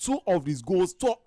two of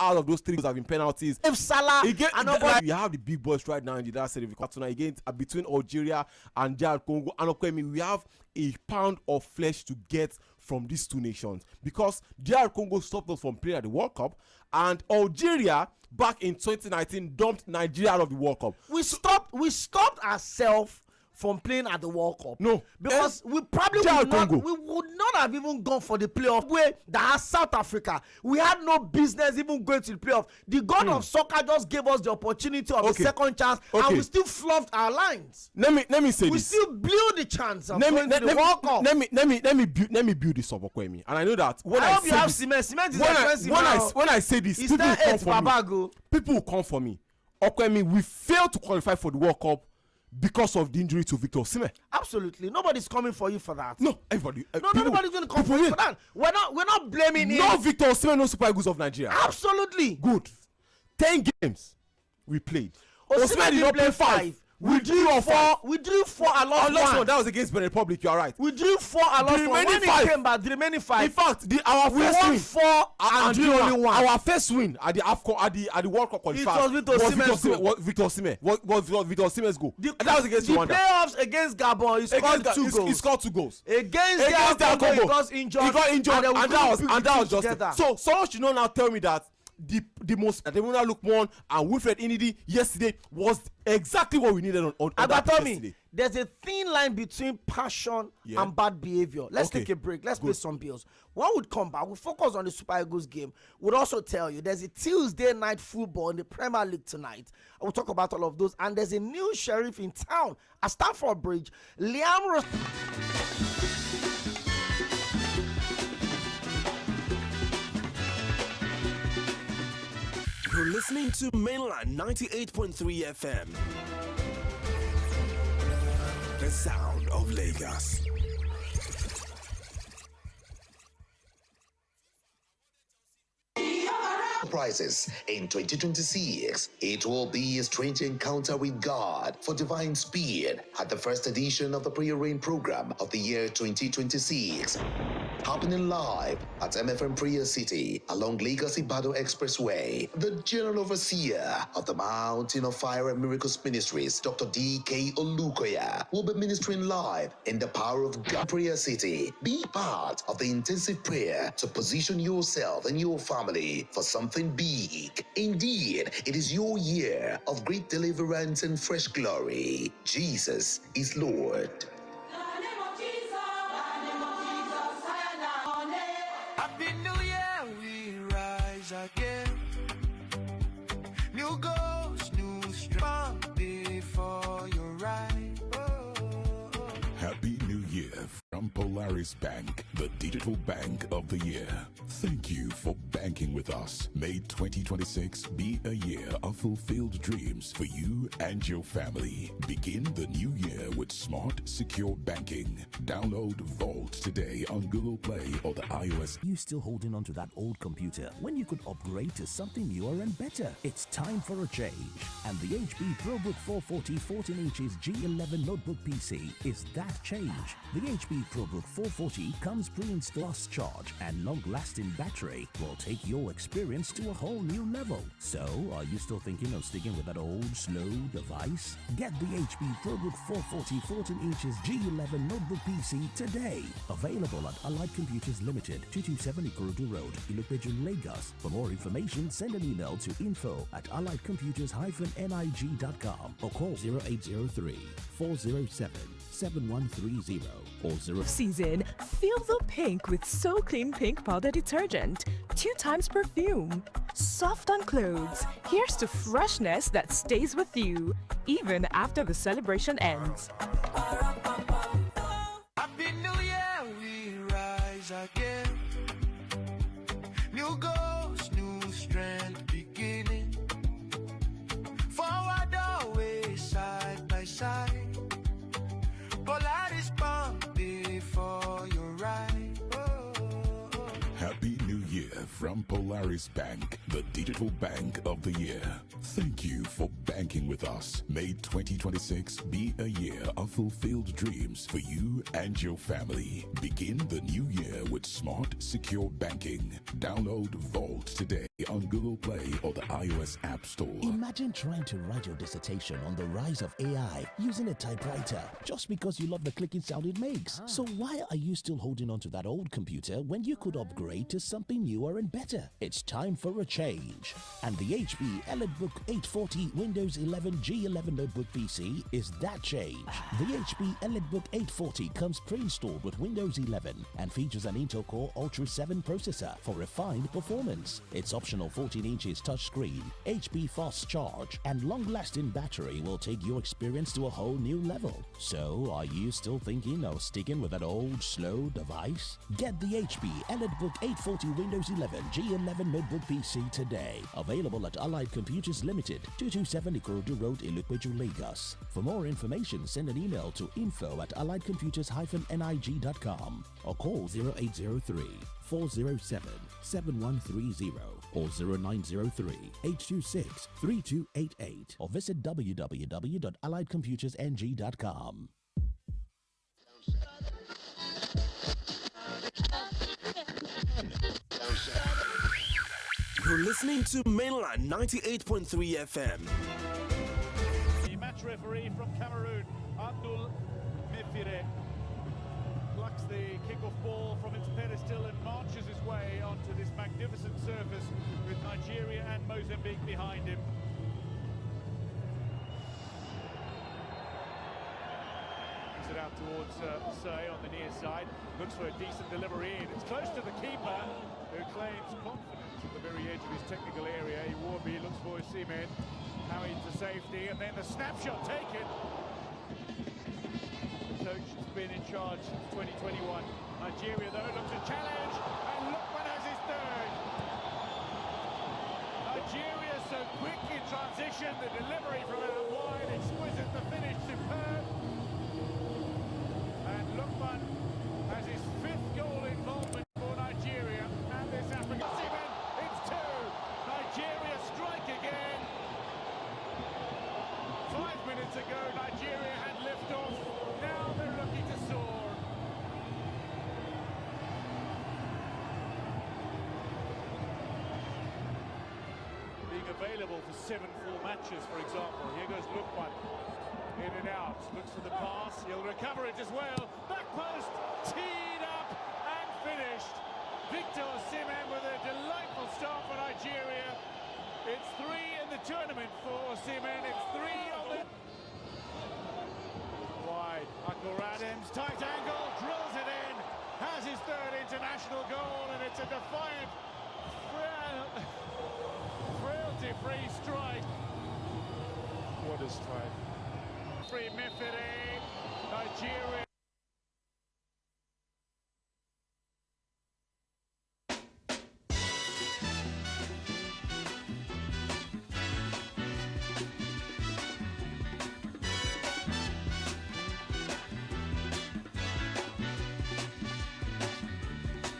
out of those 3 goals have been penalties. If Salah we have the big boys right now in the last set of the quarter again between Algeria and DR Congo, and we have a pound of flesh to get from these two nations, because DR Congo stopped us from playing at the World Cup, and Algeria back in 2019 dumped Nigeria out of the World Cup. We stopped ourselves from playing at the World Cup. No, because we probably would not have even gone for the playoff way that has South Africa. We had no business even going to the playoff. The god of soccer just gave us the opportunity of a second chance, and we still fluffed our lines. Let me say we this. Still blew the chance of going to the World Cup. Let me build this up, Okwemi. And I know that when I hope you have cement. Cement is expensive now. When I say this, people will come for me. Okwemi, we failed to qualify for the World Cup because of the injury to Victor Osimhen. Absolutely, nobody's coming for you for that. No, everybody. Nobody's going to come for you for that. We're not blaming him. No Victor Osimhen, no Super Eagles of Nigeria. Absolutely. Good. 10 games we played. Osimhen did not play 5. We drew 4. We drew 4 and lost 1. That was against Benin Republic. You are right. We drew 4 and lost 1. When he came back, the remaining 5. In fact, our first win 4 and drew only 1. Our first win at the AFCON at the World Cup qualifier was Victor Osimhen. Was Victor Osimhen's goal. That was against Rwanda. The playoffs against Gabon, he scored 2 goals. Against the Congo, he got injured. And that was just it. So someone should now tell me that the most Ademola Lookman and Wilfred Inidi yesterday was exactly what we needed on that yesterday. There's a thin line between passion and bad behavior. Let's take a break. Let's pay some bills. When we come back, we'll focus on the Super Eagles game. We'll also tell you there's a Tuesday night football in the Premier League tonight. We'll talk about all of those. And there's a new sheriff in town at Stamford Bridge. You're listening to Mainland 98.3 FM. The sound of Lagos. Prizes in 2026. It will be a strange encounter with God for divine speed at the first edition of the Prayer Rain program of the year 2026. Happening live at MFM Prayer City along Lagos-Ibadan Expressway. The General Overseer of the Mountain of Fire and Miracles Ministries, Dr. D.K. Olukoya, will be ministering live in the Power of God Prayer City. Be part of the intensive prayer to position yourself and your family for something big. Indeed, it is your year of great deliverance and fresh glory. Jesus is Lord. Happy New Year, we rise again. New goals, new strength before your rise. Happy New Year from Polaris Bank, the digital bank of the year. Thank you for banking with us. May 2026 be a year of fulfilled dreams for you and your family. Begin the new year with smart, secure banking. Download Vault today on Google Play or the iOS. You still holding on to that old computer when you could upgrade to something newer and better? It's time for a change. And the HP ProBook 440 14 inches G11 notebook PC is that change. The HP ProBook 440 comes pre-installed charge and long-lasting battery will take your experience to a whole new level. So, are you still thinking of sticking with that old, slow device? Get the HP ProBook 440 14 inches G11 notebook PC today. Available at Allied Computers Limited, 227 Ikorodu Road, Ilopeju, Lagos. For more information, send an email to info@alliedcomputers-nig.com or call 0803 407 7130 or 0. Season, feel the pink with So Clean Pink Powder Detergent. 2 times perfume. Soft on clothes. Here's to freshness that stays with you, even after the celebration ends. Happy New Year, we rise again. New goals, new strength beginning. Forward always, side by side. Polaris bomb before your ride. Happy New Year From Polaris Bank, the digital bank of the year. Thank you for banking with us. May 2026 be a year of fulfilled dreams for you and your family. Begin the new year with smart, secure banking. Download Vault today on Google Play or the iOS App Store. Imagine trying to write your dissertation on the rise of AI using a typewriter just because you love the clicking sound it makes. So why are you still holding on to that old computer when you could upgrade to something newer and better? It's time for a change. And the HP EliteBook 840 Windows 11 G11 notebook PC is that change. The HP EliteBook 840 comes pre-installed with Windows 11 and features an Intel Core Ultra 7 processor for refined performance. Its optional 14 inches touchscreen, HP fast charge, and long-lasting battery will take your experience to a whole new level. So, are you still thinking of sticking with that old slow device? Get the HP EliteBook 840 Windows 11 G11 notebook PC today. Available at Allied Computers Limited, 227 Ikorodu Road, Ilupeju, Lagos. For more information, send an email to info@alliedcomputers-nig.com or call 0803 407 7130 or 0903 826 3288 or visit www.alliedcomputersng.com. You're listening to Mainland 98.3 FM. The match referee from Cameroon, Abdul Mifire, plucks the kick-off ball from its pedestal and marches his way onto this magnificent surface with Nigeria and Mozambique behind him. Brings it out towards Say on the near side, looks for a decent delivery in. It's close to the keeper, who claims confidence at the very edge of his technical area. Iwobi looks for Osimhen, Howie to safety, and then the snapshot taken. The coach has been in charge since 2021. Nigeria, though, looks a challenge, and Lookman has his third. Nigeria so quick in transition, the delivery from out wide, exquisite, the finish superb. And Lookman has his fifth goal involvement for Nigeria and this African. Osimhen, it's two. Nigeria strike again. 5 minutes ago, Nigeria had liftoff. Now they're looking to soar. Being available for 7 full matches, for example. Here goes Lookman. In and out. Looks for the pass. He'll recover it as well. Back post. Teed up and finished. Victor Osimhen with a delightful start for Nigeria. It's 3 in the tournament for Osimhen. It's 3 on the... Wide. Akor Adams, tight angle, drills it in. Has his third international goal, and it's a defiant, frailty-free strike. What a strike. Free Mifire, Nigeria.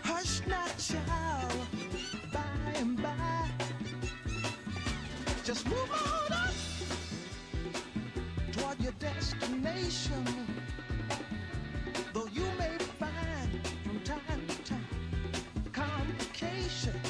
Hush not, child, by and by. Just move on up toward your destination. Though you may find from time to time complication.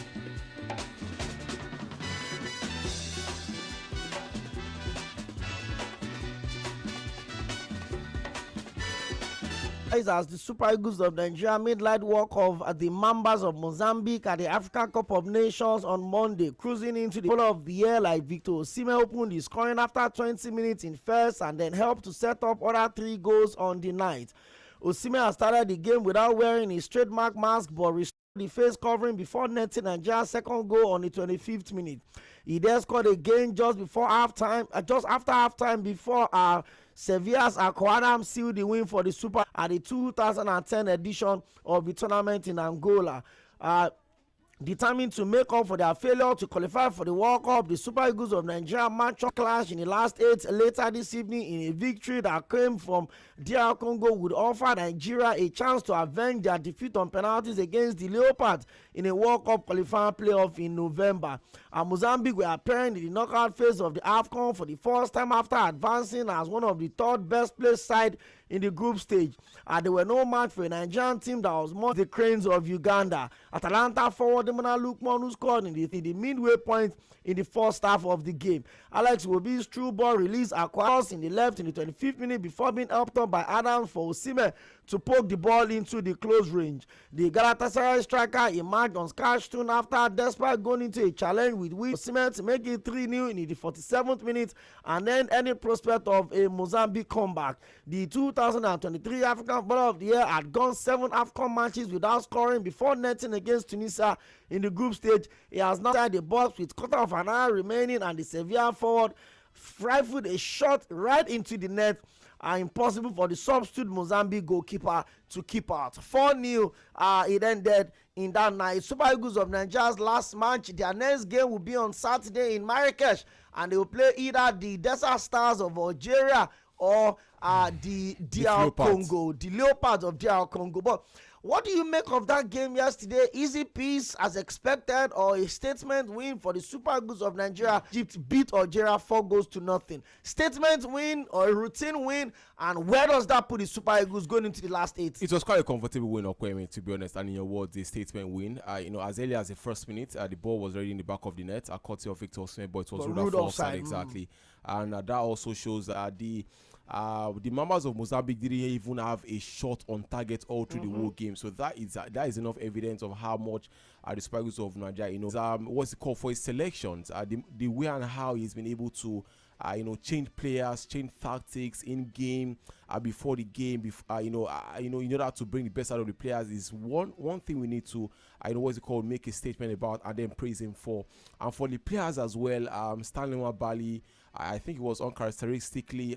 As the Super Eagles of Nigeria made light work of the Mambas of Mozambique at the African Cup of Nations on Monday, cruising into the middle of the year like Victor Osimhen opened his scoring after 20 minutes in first and then helped to set up other 3 goals on the night. Osimhen has started the game without wearing his trademark mask but restored the face covering before netting Nigeria's second goal on the 25th minute. He then scored again just before halftime, just after halftime before Sevilla's Akor Adams sealed the win for the Super at the 2010 edition of the tournament in Angola. Determined to make up for their failure to qualify for the World Cup, the Super Eagles of Nigeria match up clash in the last 8 later this evening in a victory that came from DR Congo would offer Nigeria a chance to avenge their defeat on penalties against the Leopards in a World Cup qualifying playoff in November. And Mozambique were appearing in the knockout phase of the AFCON for the first time after advancing as one of the third best placed side in the group stage, and they were no match for a Nigerian team that was more the cranes of Uganda. Atalanta forward Lukman, who scored in the midway point in the first half of the game. Alex Iwobi's through ball released across in the left in the 25th minute before being helped up by Adams for Osimhen to poke the ball into the close range. The Galatasaray striker emerged on scarce soon after, despite going into a challenge with Osimhen to make it 3-0 in the 47th minute, and then any prospect of a Mozambique comeback. The 2023 African Footballer of the Year had gone 7 AFCON matches without scoring before netting against Tunisia in the group stage. He has now tied the box with quarter of an hour remaining, and the Sevilla forward rifled a shot right into the net. Impossible for the substitute Mozambique goalkeeper to keep out. 4-0 it ended in that night. Super Eagles of Nigeria's last match, their next game will be on Saturday in Marrakesh, and they will play either the Desert Stars of Algeria or the DR Congo, the Leopards of DR Congo. But what do you make of that game yesterday? Easy peace as expected, or a statement win for the Super Eagles of Nigeria? Egypt beat Algeria 4-0. Statement win or a routine win, and where does that put the Super Eagles going into the last 8? It was quite a comfortable win, Okweme, to be honest, and in your words, a statement win. As early as the first minute, the ball was already in the back of the net, a courtesy of Victor Osimhen, but it was ruled out offside. Exactly. And that also shows that the members of Mozambique didn't even have a shot on target all through the whole game. So that is enough evidence of how much the Super Eagles of Nigeria, what's it called, for his selections, the way and how he's been able to change players, change tactics in game, before the game, in order to bring the best out of the players is one thing we need to, make a statement about and then praise him for. And for the players as well, Stanley Nwabali, I think it was uncharacteristically,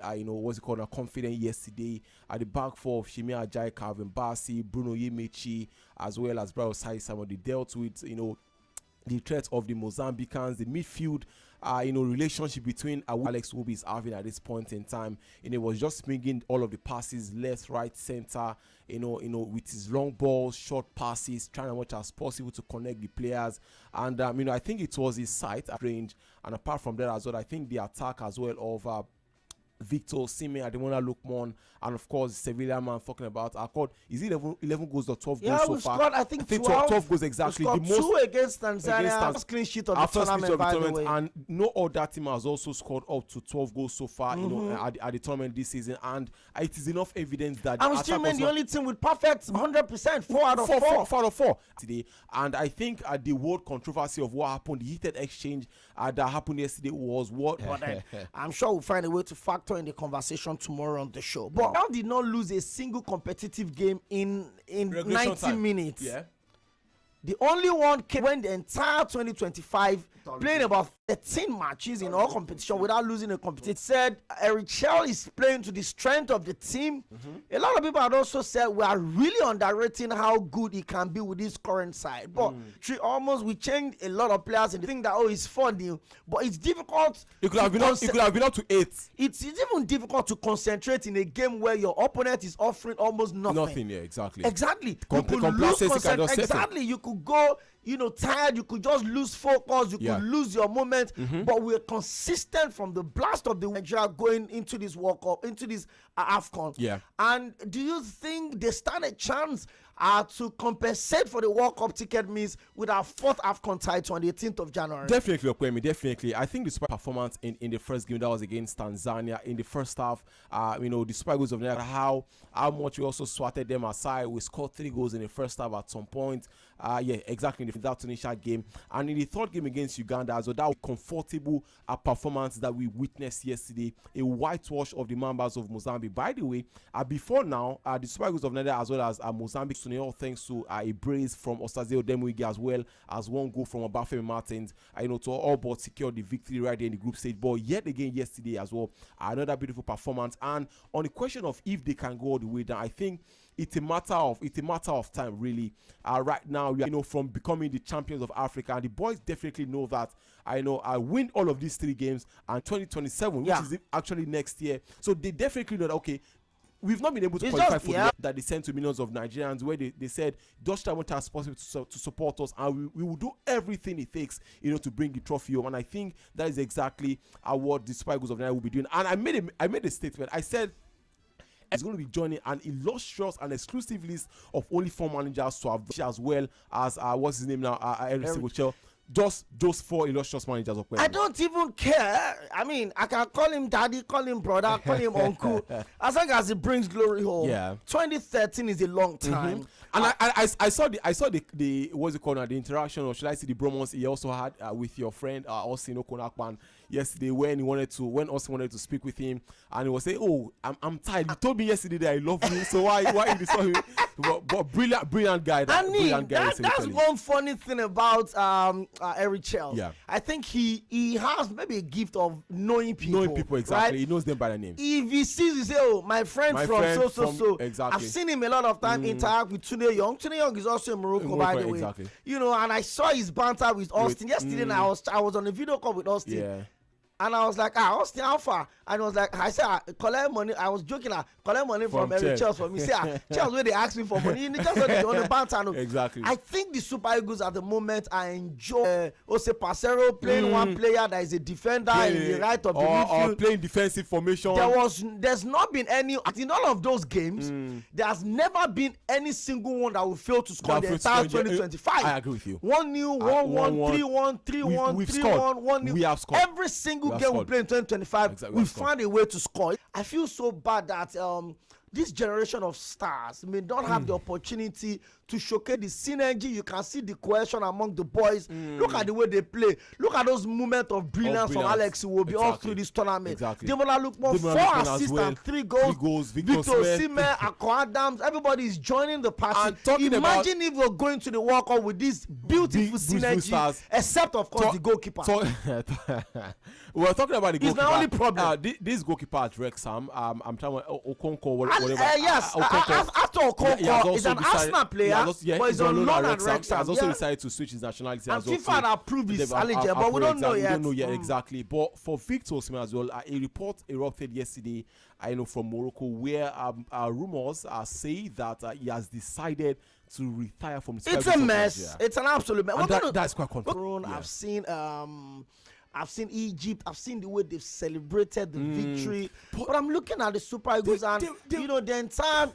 confident yesterday. At the back four of Shimi Ajayi, Calvin Bassey, Bruno Yemechi, as well as Bravo Sai-Samo, they dealt with, the threat of the Mozambicans, the midfield, relationship between Alex Iwobi is having at this point in time. It was just swinging all of the passes left, right, center, with his long balls, short passes, trying as much as possible to connect the players. And, I think it was his sight at range. And apart from that as well, I think the attack as well of Victor Osimhen, Ademola Lookman, and of course Sevilla man talking about is it 11 goals or 12 goals so far? Scored, I think 12 goals exactly. The most 2 against Tanzania, first clean sheet of the tournament, by the way. And no other team has also scored up to 12 goals so far, at the tournament this season. And it is enough evidence that I'm still the only team with perfect 100%, 4 out of 4 today. And I think the world controversy of what happened, the heated exchange that happened yesterday was what. But I'm sure we'll find a way to factor in the conversation tomorrow on the show. But Ghana did not lose a single competitive game in 90 minutes. Yeah. The only one came when the entire 2025 playing about 13 matches in all competition without losing a competition. Said Iṛsᴛ is playing to the strength of the team. A lot of people had also said we are really underrating how good he can be with this current side. But we changed a lot of players and they think that it's funny, but it's difficult. It could have been up to 8. It's even difficult to concentrate in a game where your opponent is offering almost nothing. Nothing, yeah, exactly. Exactly. You could lose exactly. You could go, tired. You could just lose focus. You could lose your moment. But we're consistent from the blast of the Nigeria going into this World Cup, into this AFCON. Yeah. And do you think they stand a chance to compensate for the World Cup ticket miss with our 4th AFCON title on the 18th of January? Definitely, Okweme, definitely. I think the Super performance in the first game that was against Tanzania in the first half, the Super Eagles of Nigeria, how much we also swatted them aside. We scored 3 goals in the first half at some point. Exactly, in that Tunisia game. And in the third game against Uganda, as well, that was comfortable performance that we witnessed yesterday. A whitewash of the members of Mozambique. By the way, before now, the Super Eagles of Nigeria as well as Mozambique all thanks to a brace from Osaze Odemwigi as well as one goal from Obafemi Martins. To all but secure the victory right there in the group stage. But yet again yesterday as well, another beautiful performance. And on the question of if they can go all the way down, I think it's a matter of time, really. Right now, from becoming the champions of Africa, and the boys definitely know that. I win all of these 3 games, and 2027, which is actually next year. So they definitely know that. Okay, we've not been able to qualify for the year that they sent to millions of Nigerians, where they said Dutch Diamond has possible to support us, and we will do everything it takes, to bring the trophy home. And I think that is exactly what the Super Eagles of Nigeria will be doing. And I made a statement. I said it's going to be joining an illustrious and exclusive list of only 4 managers to have, as well as what's his name now, Iṛsᴛ just those 4 illustrious managers of I don't even care. I mean, I can call him daddy, call him brother, call him uncle, as long as he brings glory home. 2013 is a long time. And I saw the what's it called now, the interaction, or should I say the bromance he also had with your friend Austin Okonakpan yesterday, when Austin wanted to speak with him, and he was saying, "Oh, I'm tired. You told me yesterday that I love you, so why you disturb me?" But brilliant guy. That's one funny thing about Iṛsᴛ. Yeah, I think he has maybe a gift of knowing people. Exactly. Right? He knows them by the name. If he sees, he say, "Oh, my friend from so." Exactly. I've seen him a lot of time interact with Tune Young. Tune Young is also in Morocco, by the way. Exactly. And I saw his banter with Austin yesterday. And I was on a video call with Austin. Yeah. And I was like, Austin, how far? And I was like, I said, collect money. I was joking, collect money from Iṛsᴛ for me. Say, Charles, where they ask me for money, you just on the banter. Exactly. I think the Super Eagles at the moment, I enjoy Jose Parceiro playing one player that is a defender in the right of the midfield. Or playing defensive formation. There's not been any, in all of those games, there has never been any single one that will fail to score the entire 2025. I agree with you. 1-0, 1-1, 3-1, 3-1, 3-1, 1-0. We have scored. Every single game we play in 2025, we found a way to score. I feel so bad that this generation of stars may not have the opportunity to showcase the synergy. You can see the cohesion among the boys. Look at the way they play. Look at those moments of brilliance from Alex Iwobi all through this tournament. Demola Lookman, 4 assists and 3 goals. Victor Osimhen, Akon Adams, everybody is joining the party. Imagine if we're going to the World Cup with this beautiful synergy, except of course the goalkeeper. We're talking about the goalkeeper. It's the only problem. This goalkeeper at Wrexham, I'm talking about Okonkwo. Yes, after Okonkwo is an Arsenal player. But he's on loan at Wrexham. Has also decided to switch his nationality as well. And FIFA approved his allegiance, but we don't know yet. We don't know yet exactly. But for Victor Osimhen as well, a report erupted yesterday, from Morocco, where rumors say that he has decided to retire from the It's a mess. It's an absolute mess. That's quite confusing. I've seen Egypt. I've seen the way they've celebrated the victory. But I'm looking at the Super Eagles and the entire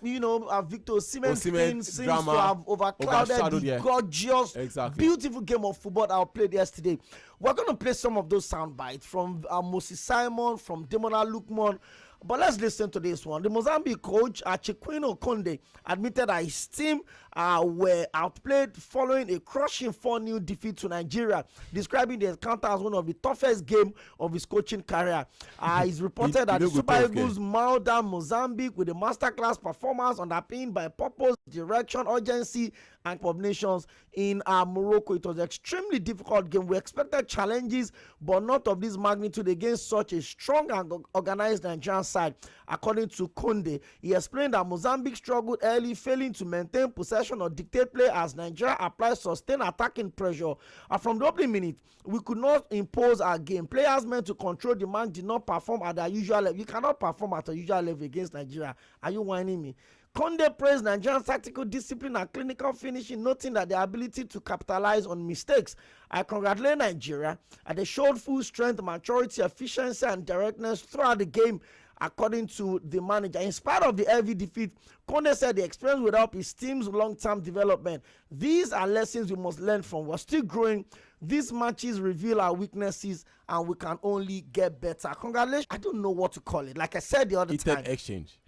Victor Osimhen thing seems to have overclouded the gorgeous, beautiful game of football that I played yesterday. We're going to play some of those sound bites from Moses Simon, from Demola Lookman. But let's listen to this one. The Mozambique coach, Chikwino Konde, admitted that his team were outplayed following a crushing 4-0 defeat to Nigeria, describing the encounter as one of the toughest games of his coaching career. It's reported that the Super Eagles mauled down Mozambique with a masterclass performance underpinned by purpose, direction, urgency, and combinations in Morocco. It was an extremely difficult game. We expected challenges, but not of this magnitude against such a strong and organized Nigerian side. According to Konde, he explained that Mozambique struggled early, failing to maintain possession or dictate play as Nigeria applied sustained attacking pressure. From the opening minute, we could not impose our game. Players meant to control the match did not perform at their usual level. You cannot perform at a usual level against Nigeria. Are you whining me? Konde praised Nigerian tactical discipline and clinical finishing, noting that their ability to capitalize on mistakes. I congratulate Nigeria, and they showed full strength, maturity, efficiency, and directness throughout the game, according to the manager. In spite of the heavy defeat, Konde said the experience would help his team's long-term development. These are lessons we must learn from. We're still growing. These matches reveal our weaknesses, and we can only get better. Congratulations. I don't know what to call it. Like I said the other time, exchange.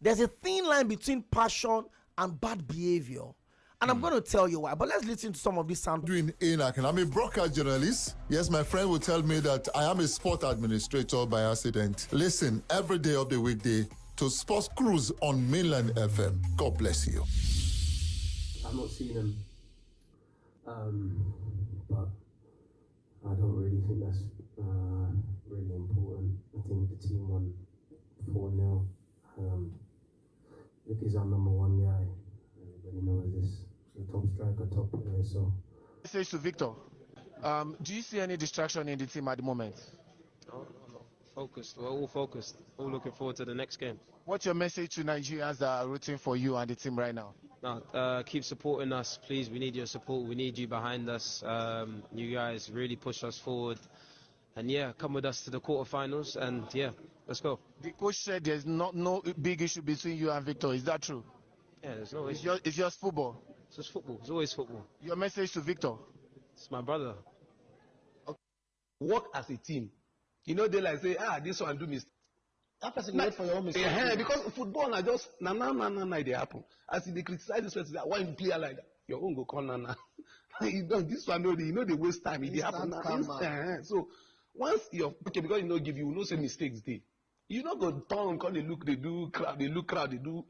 There's a thin line between passion and bad behavior. And I'm going to tell you why. But let's listen to some of this sound. Doing ENAC, I'm a broadcast journalist. Yes, my friend will tell me that I am a sport administrator by accident. Listen every day of the weekday to Sports Cruise on Mainland FM. God bless you. I've not seen him, but I don't really think that's really important. I think the team won 4-0. Look, he's our number one guy. Everybody knows this. He's a top striker, top player. So. Message to Victor. Do you see any distraction in the team at the moment? No. Focused. We're all focused. All looking forward to the next game. What's your message to Nigerians that are rooting for you and the team right now? No, keep supporting us, please. We need your support. We need you behind us. You guys really push us forward. And yeah, come with us to the quarterfinals. And yeah, let's go. The coach said there's no big issue between you and Victor. Is that true? Yeah, there's no issue. It's just football. It's just football. It's always football. Your message to Victor? It's my brother. Okay. Work as a team. You know, they like say, this one do mistake. That person wait for your own mistake. Because football na just they happen. As they criticize this person, why you play like that? Your own go come na. You know this one they waste time. It happen. So once you're okay, because give you no say mistakes dey. You not go turn come they look crowd, they do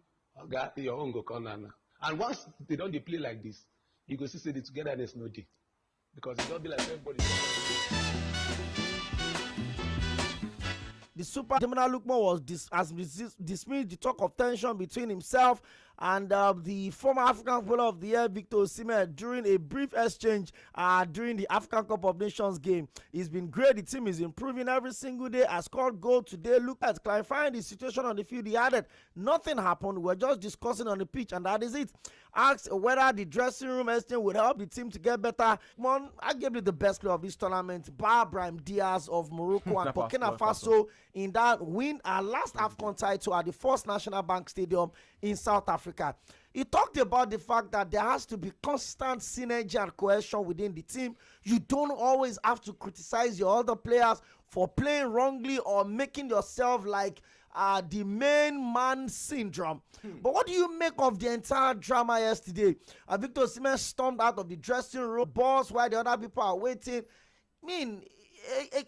your own go come na. And once they don't play like this, you go see the togetherness no day. Because it don't be like everybody. The super Tᴜɪ̀nᴛᴇ was dismissed the talk of tension between himself and the former African Footballer of the Year, WG=SOᴛsAᴘᴘ, during a brief exchange during the African Cup of Nations game. It's been great. The team is improving every single day. I scored goal today. Look at clarifying the situation on the field. He added, nothing happened. We're just discussing on the pitch, and that is it. Asked whether the dressing room exchange would help the team to get better. Arguably the best player of this tournament, Brahim Diaz of Morocco and Burkina Faso in that win our last AFCON title at the First National Bank Stadium in South Africa. He talked about the fact that there has to be constant synergy and cohesion within the team. You don't always have to criticize your other players for playing wrongly or making yourself like the main man syndrome. But what do you make of the entire drama yesterday? WG=SOᴛsAᴘᴘ stormed out of the dressing room, balls while the other people are waiting. I mean,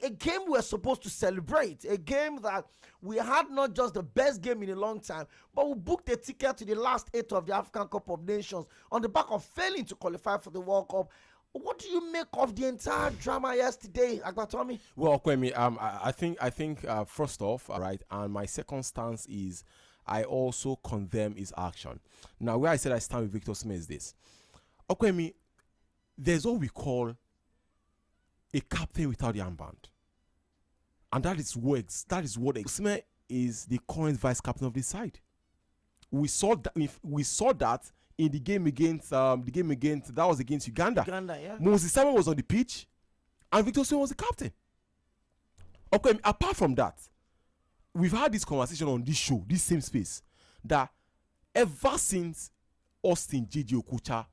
a game we're supposed to celebrate, a game that we had not just the best game in a long time, but we booked a ticket to the last 8 of the African Cup of Nations on the back of failing to qualify for the World Cup. What do you make of the entire drama yesterday, Agbatomi? Well, Kwemi, I think first off, right, and my second stance is I also condemn his action. Now, where I said I stand with WG=SOᴛsAᴘᴘ is this. Kwemi, there's what we call a captain without the armband, and that is what WG=SOᴛsAᴘᴘ is the current vice captain of this side. We saw that in the game against that was against Uganda. Yeah. Moses Simon was on the pitch, and WG=SOᴛsAᴘᴘ was the captain. Okay, apart from that, we've had this conversation on this show, this same space, that ever since Austin J.J. Okocha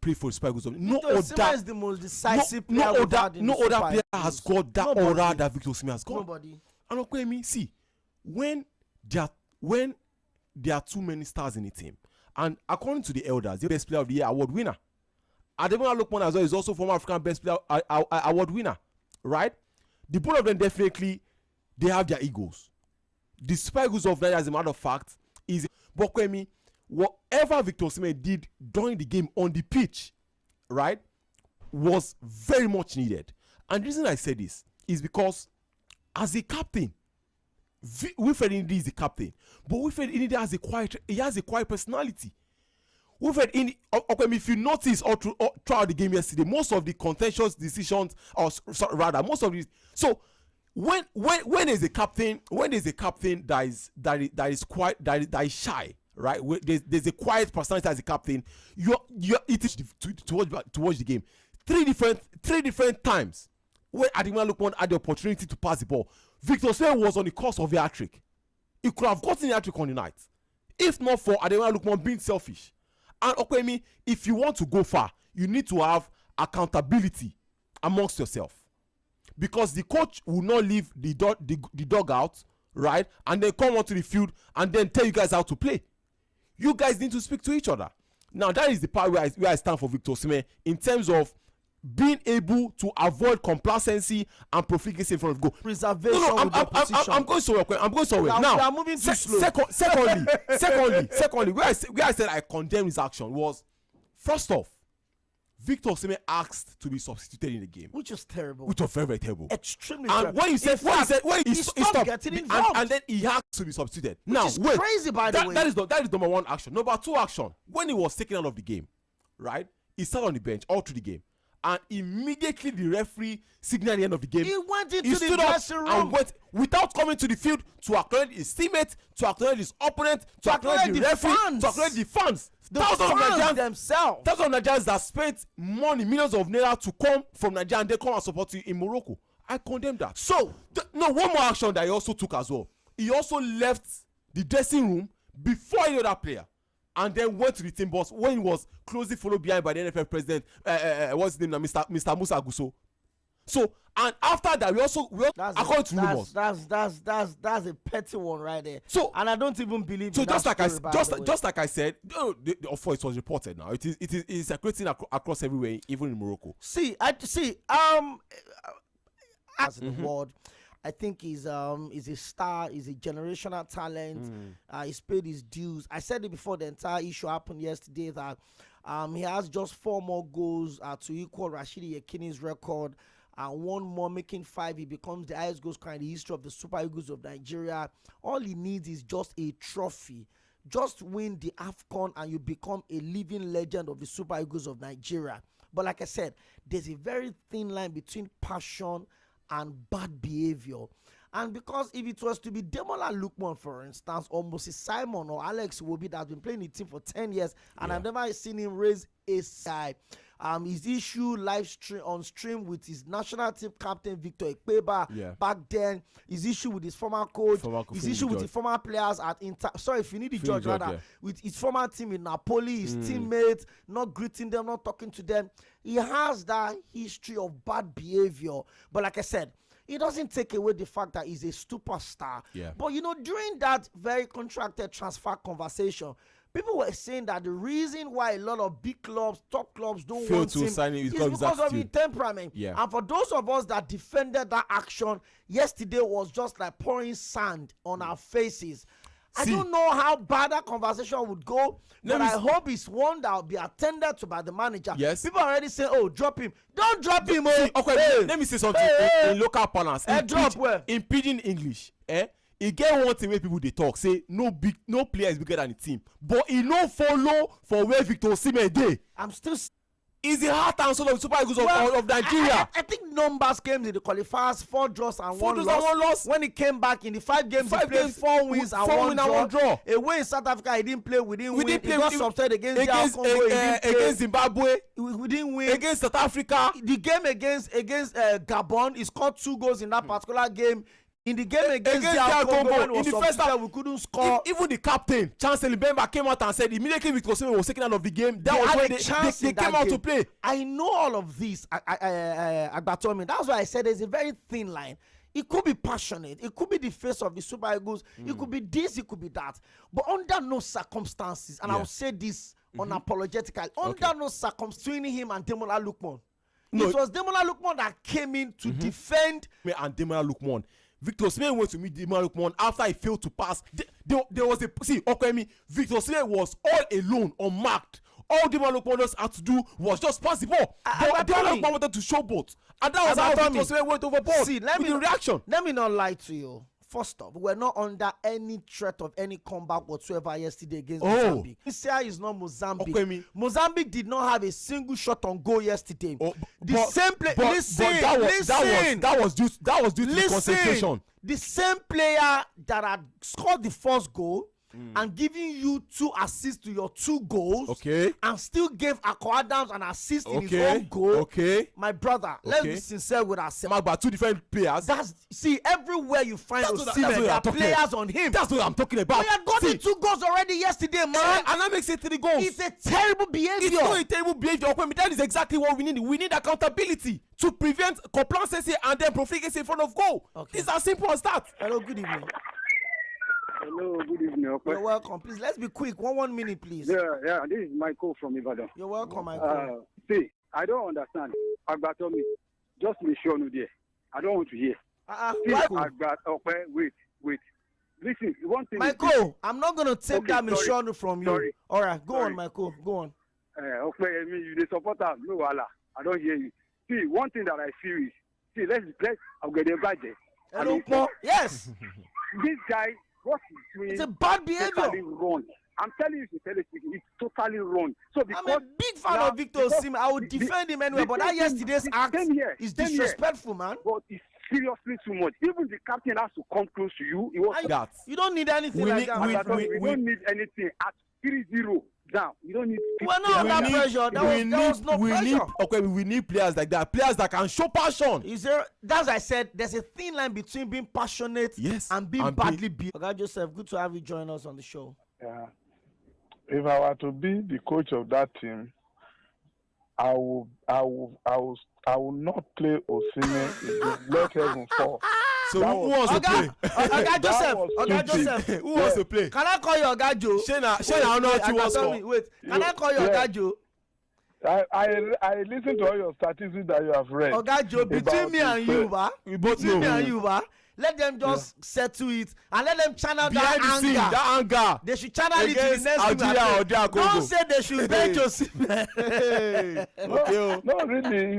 played for the Super Eagles, no other most decisive player has got that aura that WG=SOᴛsAᴘᴘ has got. Nobody. And okay, me see when there are too many stars in the team, and according to the elders, the best player of the year award winner, Ademola Lookman as well is also former African best player award winner, right? The both of them definitely they have their egos. The Super Eagles of Nigeria, as a matter of fact, is Bokwemi. Whatever WG=SOᴛsAᴘᴘ did during the game on the pitch, right, was very much needed. And the reason I say this is because as a captain, Wilfred Ndidi is the captain, but Wilfred Ndidi has a quiet personality. Wilfred Ndidi, if you notice throughout the game yesterday, most of the contentious decisions, when there's a captain that is quiet, that is shy, right? There's a quiet personality as a captain. It is to watch the game. Three different times when Ademola Lookman had the opportunity to pass the ball, WG=SOᴛsAᴘᴘ was on the course of a hat-trick. He could have gotten a hat-trick on the night, if not for Ademola Lookman being selfish. And okay, if you want to go far, you need to have accountability amongst yourself, because the coach will not leave the dugout, right, and then come onto the field and then tell you guys how to play. You guys need to speak to each other. Now that is the part where I stand for WG=SOᴛsAᴘᴘ in terms of being able to avoid complacency and profligacy in front of goal. Preservation. I'm going somewhere. Now, we are moving too slow. Secondly, where I said I condemn his action was First off, Victor Osimhen asked to be substituted in the game, which was terrible. Which was very, very terrible. Extremely and terrible. When he stopped getting involved, and then he asked to be substituted. Which now, is crazy, by the way. That is number one action. Number two action, when he was taken out of the game, right? He sat on the bench all through the game, and immediately the referee signaled the end of the game. He went into the dressing room and went without coming to the field to acknowledge his teammates, to acknowledge his opponent, to acknowledge the referee, to acknowledge the fans. Thousands of Nigerians that spent money, millions of naira to come from Nigeria and they come and support you in Morocco. I condemn that. So, one more action that he also took as well. He also left the dressing room before any other player, and then went to the team bus when he was closely followed behind by the NFF president. What's his name now? Mr. Musa Gusso. So, and after that, according to rumors, that's a petty one right there. So, and I don't even believe. So just like I said, of course it was reported now. It is circulating across everywhere, even in Morocco. As in the world, I think he's a star. He's a generational talent. He's paid his dues. I said it before the entire issue happened yesterday that he has just 4 more goals to equal Rashidi Yekini's record. 1 more, making 5. He becomes the highest goal scorer in the history of the Super Eagles of Nigeria. All he needs is just a trophy. Just win the AFCON and you become a living legend of the Super Eagles of Nigeria. But like I said, there's a very thin line between passion and bad behavior. And because if it was to be Demola Lookman, for instance, or Moses Simon or Alex Iwobi that has been playing the team for 10 years, and I've never seen him raise a sigh. His issue on stream with his national team captain Victor Ikpeba back then, his issue with his former coach, his issue with the former players at Inter. Sorry, if you need the judge rather, with his former team in Napoli, his teammates, not greeting them, not talking to them. He has that history of bad behavior. But like I said, it doesn't take away the fact that he's a superstar. But during that very contracted transfer conversation, people were saying that the reason why a lot of big clubs, top clubs don't want him is because of his temperament. And for those of us that defended that action, yesterday was just like pouring sand on our faces. I don't know how bad that conversation would go, but I hope it's one that will be attended to by the manager. People are already saying, "Oh, drop him! Don't drop him!" Let me say something in local parlance. In pidgin English, he get one thing where people they talk say no player is bigger than the team, but he no follow for where Victor Osimhen dey. I'm still. Is the heart and soul of the Super Eagles of Nigeria. I think numbers came in the qualifiers, 4 draws and 1 loss. When he came back in the 5 games, he played 4 wins and 1 draw. Away in South Africa, he didn't play. We didn't win. He got substituted against Zimbabwe. We didn't win. Against South Africa. The game against Gabon, he scored 2 goals in that particular game. In the game against Congo, in the first half, we couldn't score. Even the captain, Chancellor Mbemba, came out and said immediately Victor Osimhen was taken out of the game. That was when they came out to play. I know all of this, Agbatomi. That's why I said there's a very thin line. It could be passionate. It could be the face of the Super Eagles. It could be this. It could be that. But under no circumstances, and I'll say this unapologetically, under no circumstances, between him and Demola Lookman. It was Demola Lookman that came in to defend. And Demola Lookman. Victor Osimhen went to meet Demola Lookman after he failed to pass. There was Victor Osimhen was all alone, unmarked. All Demola Lookman just had to do was just pass the ball. But Demola Lookman wanted to showboat, and that was how Victor Osimhen went overboard. Let me not lie to you. First off, we're not under any threat of any comeback whatsoever yesterday against Mozambique. This year is not Mozambique. Mozambique did not have a single shot on goal yesterday. That was due to the concentration. The same player that had scored the first goal and giving you 2 assists to your 2 goals, and still gave Akko Adams an assist in his own goal. My brother, let's be sincere with ourselves. About 2 different players. Everywhere you find Osimhen, there are players on him. That's what I'm talking about. We had gotten 2 goals already yesterday, man. And that makes it 3 goals. It's a terrible behavior. It's not a terrible behavior. That is exactly what we need. We need accountability to prevent complacency and then profligacy in front of goal. It's as simple as that. Hello, good evening. Hello, good evening. You're welcome. Please, let's be quick. 1 minute, please. Yeah. This is Michael from Ibadan. You're welcome, Michael. See, I don't understand. Agbatomi, just be sure no there. I don't want to hear. Wait. Listen, one thing. Michael, I'm not going to take that Michonne from you. Sorry. All right, go on, Michael. Go on. Okay, you the supporter, no wala. I don't hear you. See, one thing that I feel is, let's I'll get a budget. Hello, yes. This guy, what he's doing, it's a bad behavior. Totally wrong. I'm telling you, it's totally wrong. So because I'm a big fan of Victor Osimhen. I would defend him anyway, but that yesterday's act is disrespectful, man. But it's seriously too much. Even the captain has to come close to you. It was that. You don't need anything like that. We don't need anything at 3-0 down. You don't need. We're not under pressure. There was no pressure. We need players like that. Players that can show passion. That's I said. There's a thin line between being passionate and being badly beat. Okay, Joseph, good to have you join us on the show. Yeah. If I were to be the coach of that team, I will not play Osimhen. Let heaven fall. So who wants to play? Joseph. Who wants to play? Can I call you Oga Joe? Wait. Can I call you Oga Joe? I listen to all your statistics that you have read. Oga Joe, between me and you, let them just settle it and let them channel that anger. They should channel it to the next team. Don't say they should bench Osimhen. No, really,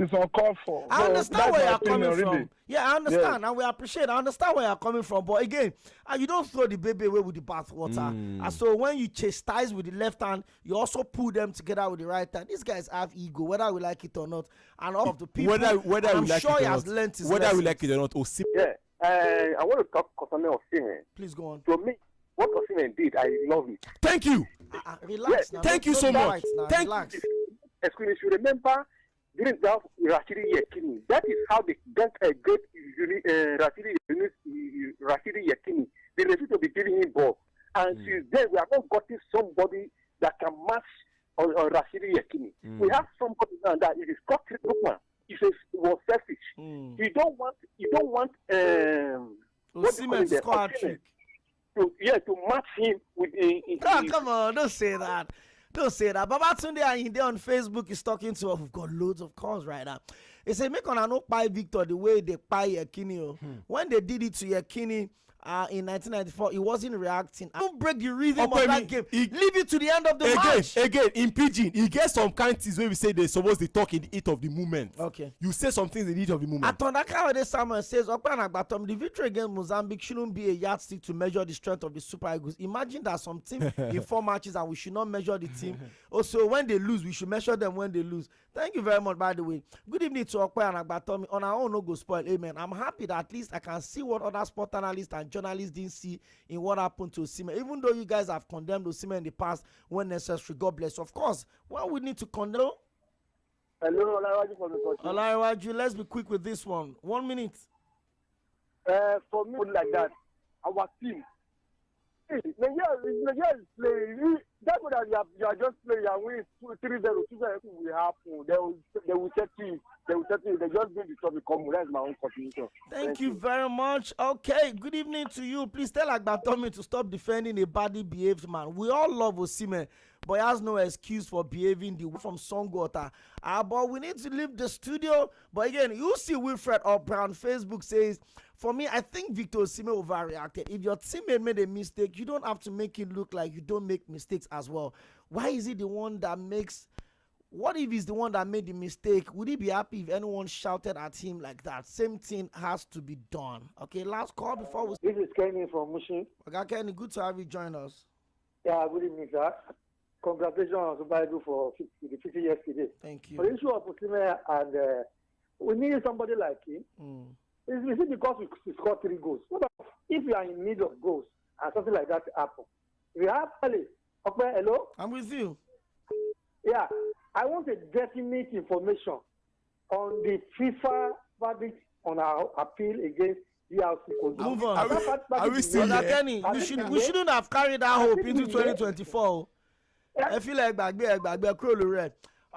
it's uncalled for. I understand where you're coming from. Yeah, I understand, and we appreciate. I understand where you're coming from, but again, you don't throw the baby away with the bathwater. And so when you chastise with the left hand, you also pull them together with the right hand. These guys have ego, whether we like it or not. And all of the people, whether I'm we like sure it he or has not, learned his whether lesson. we like it or not, Yeah, I want to talk concerning Osimhen. Please go on. To me, what Osimhen did, I love it. Thank you. Relax. Now. Thank you so much. Relax. Excuse me, remember during that Rashidi Yekini, that is how they got a great Rashidi Yekini. They refused to be giving him ball, and since then we have not gotten somebody that can match Rashidi Yekini. We have somebody now that it is Scott Lookman. He says it was selfish. You don't want Osimhen to score a trick. To match him with come on, don't say that. Don't say that. Babatunde Ayinde on Facebook is talking to us. We've got loads of calls right now. He said, make on no pie Victor the way they pie Yekini. When they did it to Yekini in 1994, he wasn't reacting. Don't break the rhythm of that game. Leave it to the end of the match. Again, in pidgin, he gets some kind of things where we say they're supposed to talk in the heat of the moment. Okay. You say some things in the heat of the moment. Atondaka Samuel says, the victory against Mozambique shouldn't be a yardstick to measure the strength of the Super Eagles. Imagine that some team in 4 matches and we should not measure the team. Also, when they lose, we should measure them when they lose. Thank you very much, by the way. Good evening to Okwe and Agbatomi. On our own, no go spoil. Amen. I'm happy that at least I can see what other sport analysts and journalists didn't see in what happened to Osimhen. Even though you guys have condemned Osimhen in the past when necessary, God bless. Of course, well, we need to condemn. Hello, Olaiwaju from the country. Olaiwaju, let's be quick with this one. 1 minute. For me, like that, our team. Nigeria is playing. That's what you are just playing and win 3-0, 2-0. We have. They will set you. They just bring the topic. That's my own contribution. Thank you very much. Okay, good evening to you. Please tell Agbatomi to stop defending a badly behaved man. We all love Osimhen, but he has no excuse for behaving the way from Songwater. But we need to leave the studio. But again, you see Wilfred Opera on Facebook says, for me, I think Victor Osimhen overreacted. If your teammate made a mistake, you don't have to make it look like you don't make mistakes as well. Why is he the one that makes... What if he's the one that made the mistake? Would he be happy if anyone shouted at him like that? Same thing has to be done. Okay, last call before we... This is Kenny from Mushin. Okay, Kenny, good to have you join us. Yeah, good evening, sir. Congratulations on Super Eagles for the 50 years today. Thank you. For the issue of Osimhen, and we need somebody like him. Is it because we scored 3 goals? What if you are in need of goals and something like that happen? We have Ali. Okay, hello? I'm with you. Yeah, I want a definite information on the FIFA verdict on our appeal against DRC. Move on. Are we still here? Kenny, we shouldn't have carried that hope into 2024. I feel like back.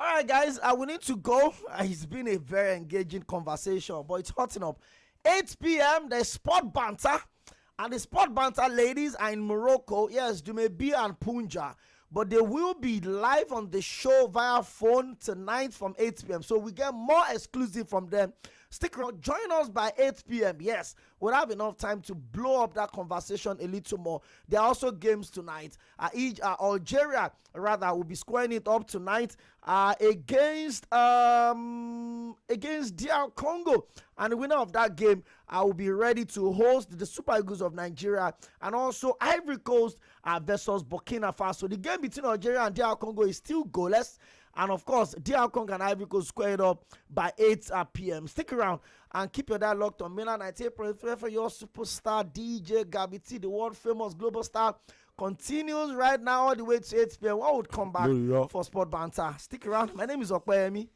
All right, guys, we need to go. It's been a very engaging conversation, but it's hotting up. 8 p.m., there's Sport Banter. And the Sport Banter ladies are in Morocco. Yes, Dumebi and Punja. But they will be live on the show via phone tonight from 8 p.m. So we get more exclusive from them Stick around. Join us by 8 p.m. Yes, we'll have enough time to blow up that conversation a little more. There are also games tonight. Algeria, rather, will be squaring it up tonight against DR Congo. And the winner of that game will be ready to host the Super Eagles of Nigeria and also Ivory Coast versus Burkina Faso. The game between Algeria and DR Congo is still goalless. And of course, DR Congo and Ivory Coast squared up by 8 p.m. Stick around and keep your dial locked on Mainland 98.3 for your superstar DJ Gabby T, the world famous global star. Continues right now all the way to 8 p.m. I would come back for Sport Banter. Stick around. My name is 광ᴜ.